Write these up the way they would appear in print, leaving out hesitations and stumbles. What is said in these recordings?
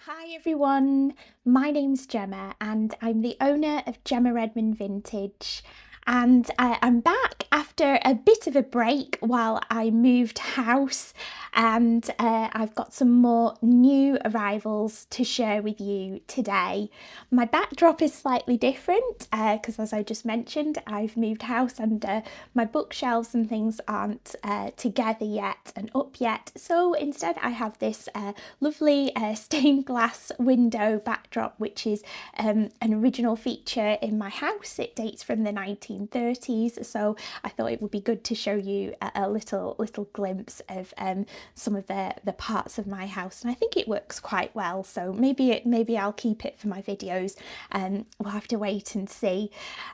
Hi everyone, my name's Gemma and I'm the owner of Gemma Redmond Vintage, and I'm back after a bit of a break while I moved house, and I've got some more new arrivals to share with you today. My backdrop is slightly different because as I just mentioned, I've moved house and my bookshelves and things aren't together yet and up yet, so instead I have this lovely stained glass window backdrop, which is an original feature in my house. It dates from the 1930s, so I thought it would be good to show you a little glimpse of some of the parts of my house, and I think it works quite well, so maybe I'll keep it for my videos. We'll have to wait and see.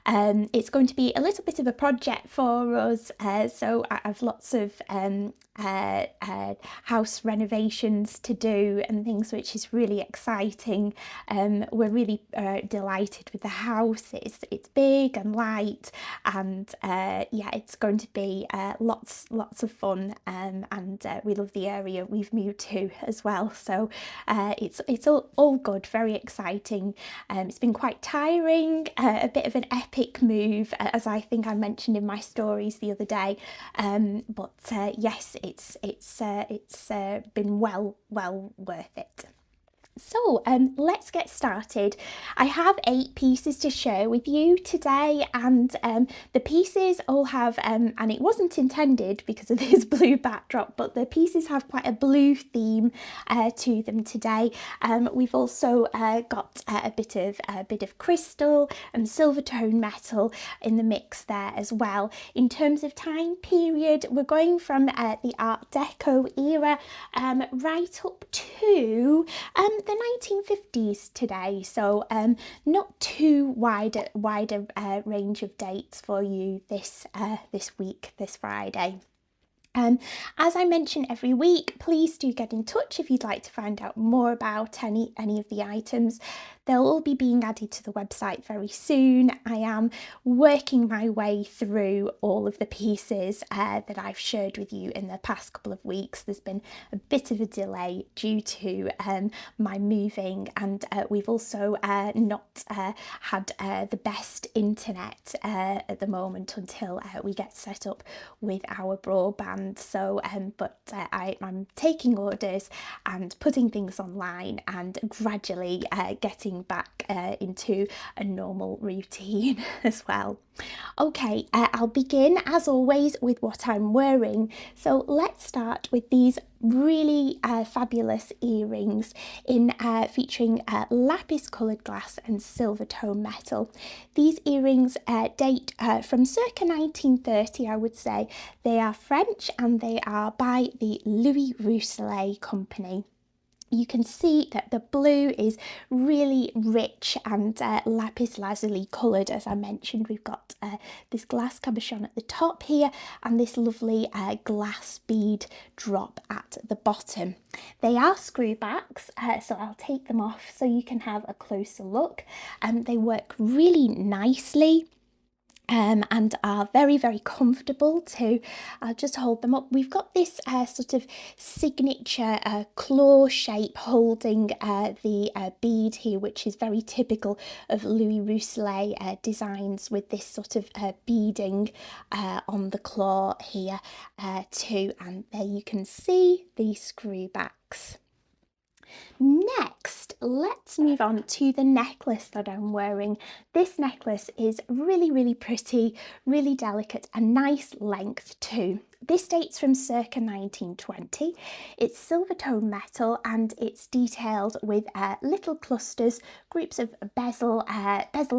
It's going to be a little bit of a project for us, so I've lots of house renovations to do and things, which is really exciting. We're really delighted with the house. It's big and light, and yeah, it's going to be lots of fun, and we love the area we've moved to as well, so it's all good, very exciting. It's been quite tiring, a bit of an epic move, as I think I mentioned in my stories the other day, but yes, it's been well worth it. So let's get started. I have 8 pieces to share with you today, and the pieces all have, and it wasn't intended because of this blue backdrop, but the pieces have quite a blue theme to them today. We've also got a bit of crystal and silver tone metal in the mix there as well. In terms of time period, we're going from the Art Deco era right up to the 1950s today, so not too wide a range of dates for you this week, this Friday. As I mention every week, please do get in touch if you'd like to find out more about any of the items. They'll all be being added to the website very soon. I am working my way through all of the pieces that I've shared with you in the past couple of weeks. There's been a bit of a delay due to my moving, and we've also not had the best internet at the moment until we get set up with our broadband. So but I'm taking orders and putting things online and gradually getting back into a normal routine as well. Okay, I'll begin as always with what I'm wearing. So let's start with these really fabulous earrings in featuring lapis coloured glass and silver tone metal. These earrings date from circa 1930, I would say. They are French and they are by the Louis Rousselet company. You can see that the blue is really rich and lapis lazuli coloured. As I mentioned, we've got this glass cabochon at the top here and this lovely glass bead drop at the bottom. They are screwbacks, so I'll take them off so you can have a closer look. They work really nicely and are very comfortable too. I'll just hold them up. We've got this sort of signature claw shape holding the bead here, which is very typical of Louis Rousselet designs, with this sort of beading on the claw here too, and there you can see the screwbacks. Next, let's move on to the necklace that I'm wearing. This necklace is really pretty, really delicate, a nice length too. This dates from circa 1920. It's silver tone metal and it's detailed with little clusters, groups of bezel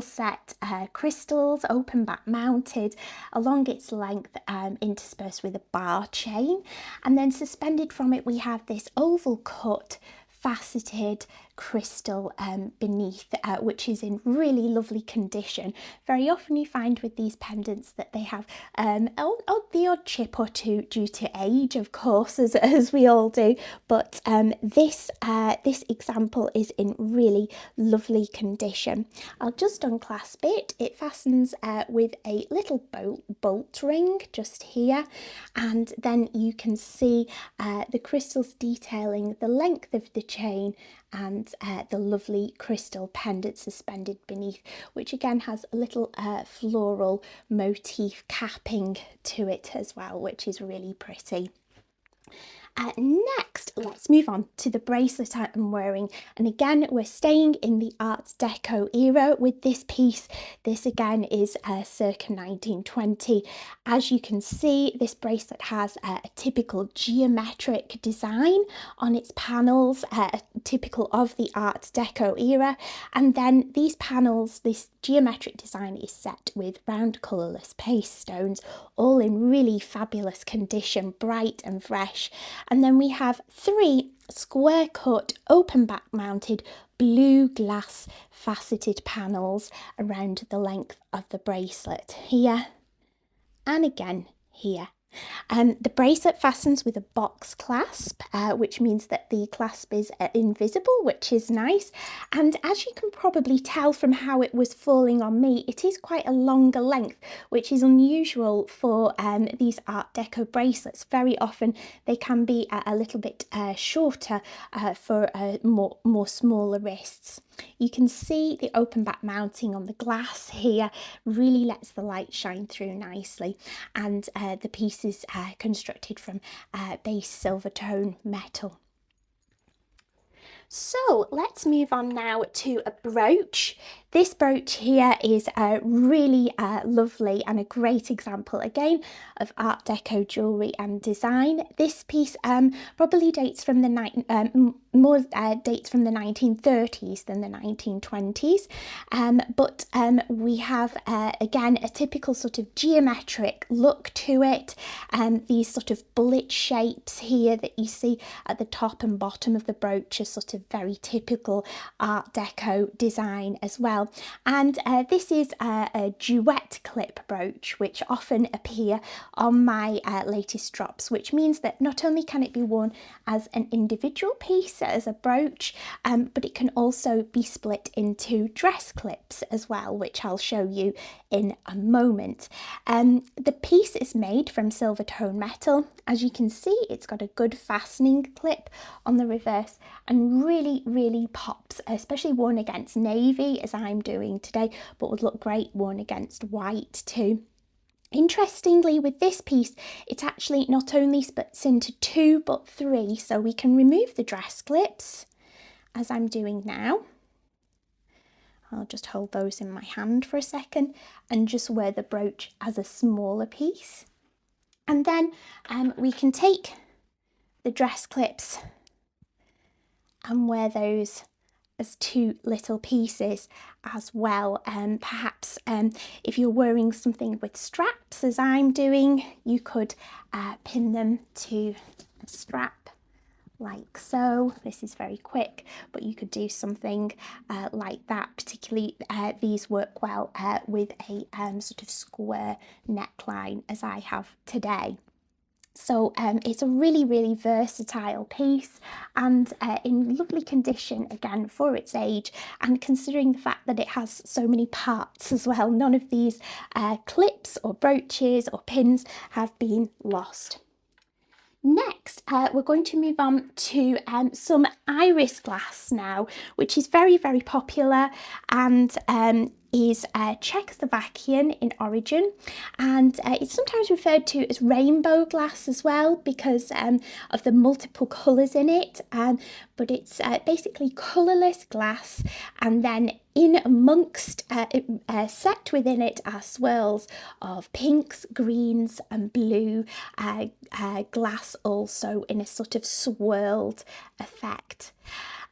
set crystals, open back mounted along its length, interspersed with a bar chain. And then suspended from it we have this oval cut faceted crystal beneath, which is in really lovely condition. Very often you find with these pendants that they have the odd chip or two due to age, of course, as we all do, but this example is in really lovely condition. I'll just unclasp it. It fastens with a little bolt ring just here, and then you can see the crystals detailing the length of the chain and and the lovely crystal pendant suspended beneath, which again has a little floral motif capping to it as well, which is really pretty. Next, let's move on to the bracelet I'm wearing, and again we're staying in the Art Deco era with this piece. This again is circa 1920. As you can see, this bracelet has a typical geometric design on its panels, typical of the Art Deco era, and then these panels, this geometric design is set with round colourless paste stones, all in really fabulous condition, bright and fresh. And then we have 3 square cut, open back mounted blue glass faceted panels around the length of the bracelet, here and again here. The bracelet fastens with a box clasp, which means that the clasp is invisible, which is nice. And as you can probably tell from how it was falling on me, it is quite a longer length, which is unusual for these Art Deco bracelets. Very often they can be a little bit shorter for more smaller wrists. You can see the open back mounting on the glass here really lets the light shine through nicely, and the piece is constructed from base silver tone metal. So let's move on now to a brooch. This brooch here is really lovely and a great example again of Art Deco jewellery and design. This piece probably dates from the dates from the 1930s than the 1920s, but we have again a typical sort of geometric look to it. These sort of bullet shapes here that you see at the top and bottom of the brooch are sort of very typical Art Deco design as well. And this is a duet clip brooch, which often appear on my latest drops, which means that not only can it be worn as an individual piece, as a brooch, but it can also be split into dress clips as well, which I'll show you in a moment. The piece is made from silver tone metal. As you can see, it's got a good fastening clip on the reverse and really pops, especially worn against navy as I'm doing today, but would look great worn against white too. Interestingly, with this piece, it actually not only splits into 2 but 3, so we can remove the dress clips as I'm doing now. I'll just hold those in my hand for a second and just wear the brooch as a smaller piece. And then we can take the dress clips and wear those as 2 little pieces as well. Perhaps if you're wearing something with straps as I'm doing, you could pin them to a strap like so. This is very quick, but you could do something like that. Particularly these work well with a sort of square neckline as I have today. So it's a really versatile piece and in lovely condition again for its age, and considering the fact that it has so many parts as well. None of these clips or brooches or pins have been lost. Next, we're going to move on to some iris glass now, which is very popular and is Czechoslovakian in origin, and it's sometimes referred to as rainbow glass as well because of the multiple colours in it, but it's basically colourless glass, and then in amongst, set within it are swirls of pinks, greens and blue glass, also in a sort of swirled effect.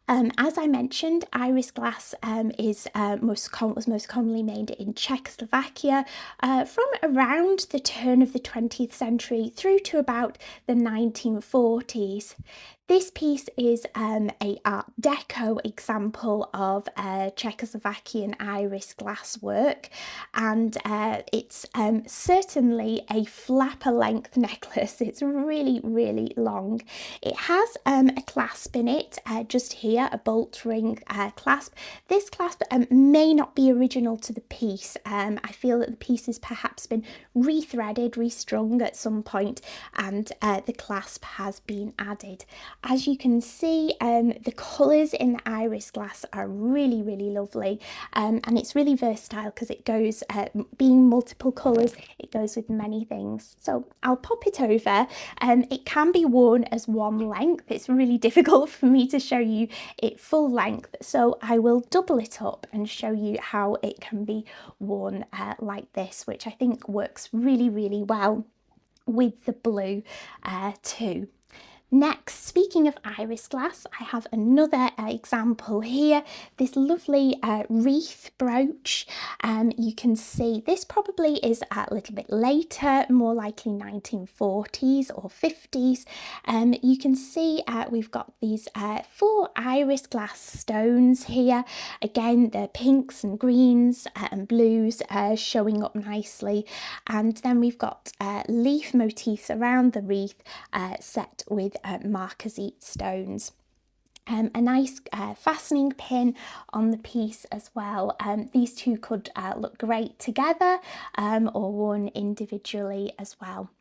As I mentioned, iris glass was most commonly made in Czechoslovakia from around the turn of the 20th century through to about the 1940s. This piece is a Art Deco example of Czechoslovakian iris glass work, and it's certainly a flapper length necklace. It's really long. It has a clasp in it, just here, a bolt ring clasp. This clasp may not be original to the piece. I feel that the piece has perhaps been rethreaded, restrung at some point, and the clasp has been added. As you can see, the colours in the iris glass are really, really lovely, and it's really versatile because it goes, being multiple colours, it goes with many things. So I'll pop it over. It can be worn as one length. It's really difficult for me to show you it full length, so I will double it up and show you how it can be worn like this, which I think works really, really well with the blue too. Next, speaking of iris glass, I have another example here, this lovely wreath brooch. You can see this probably is a little bit later, more likely 1940s or 50s. You can see we've got these 4 iris glass stones here. Again, the pinks and greens and blues showing up nicely. And then we've got leaf motifs around the wreath set with marquisite stones. A nice fastening pin on the piece as well. These two could look great together or worn individually as well.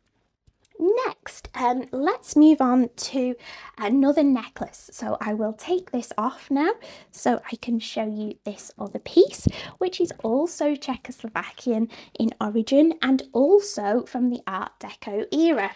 Next, let's move on to another necklace. So I will take this off now so I can show you this other piece, which is also Czechoslovakian in origin and also from the Art Deco era.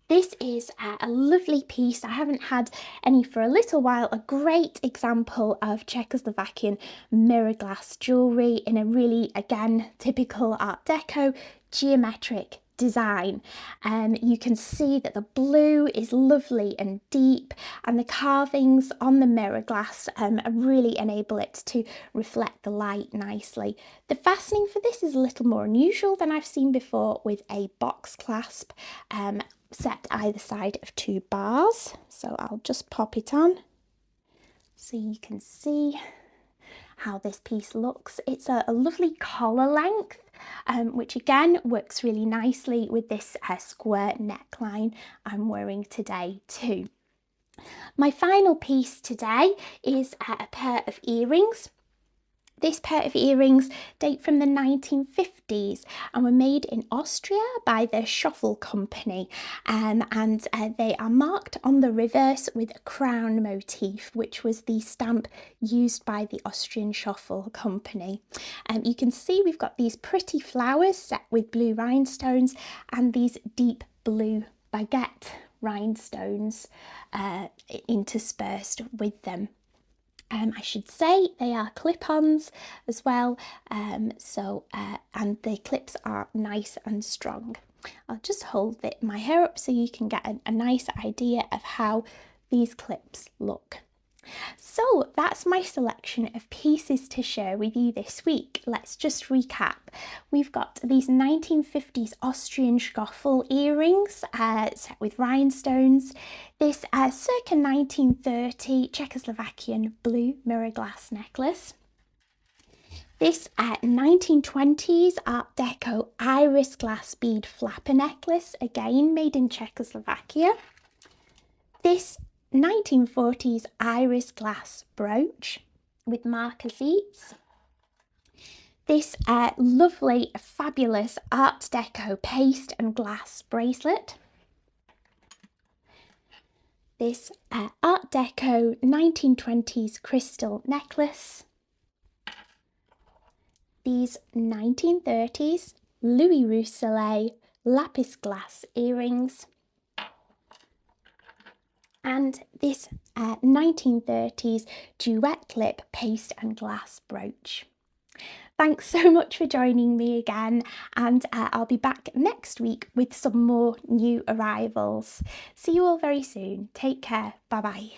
This is a lovely piece. I haven't had any for a little while. A great example of Czechoslovakian mirror glass jewellery in a really, again, typical Art Deco geometric design. You can see that the blue is lovely and deep, and the carvings on the mirror glass really enable it to reflect the light nicely. The fastening for this is a little more unusual than I've seen before, with a box clasp set either side of 2 bars. So I'll just pop it on so you can see how this piece looks. It's a lovely collar length, which again works really nicely with this square neckline I'm wearing today too. My final piece today is a pair of earrings. This pair of earrings date from the 1950s and were made in Austria by the Schoffel Company, and they are marked on the reverse with a crown motif, which was the stamp used by the Austrian Schoffel Company. You can see we've got these pretty flowers set with blue rhinestones and these deep blue baguette rhinestones interspersed with them. I should say they are clip-ons as well, and the clips are nice and strong. I'll just hold my hair up so you can get a nice idea of how these clips look. So that's my selection of pieces to share with you this week. Let's just recap. We've got these 1950s Austrian Schoffel earrings set with rhinestones, this circa 1930 Czechoslovakian blue mirror glass necklace, this 1920s Art Deco iris glass bead flapper necklace, again made in Czechoslovakia, this 1940s iris glass brooch with marquisites, this lovely, fabulous Art Deco paste and glass bracelet, this Art Deco 1920s crystal necklace, these 1930s Louis Rousselet lapis glass earrings, and this 1930s duet clip paste and glass brooch. Thanks so much for joining me again, and I'll be back next week with some more new arrivals. See you all very soon. Take care. Bye bye.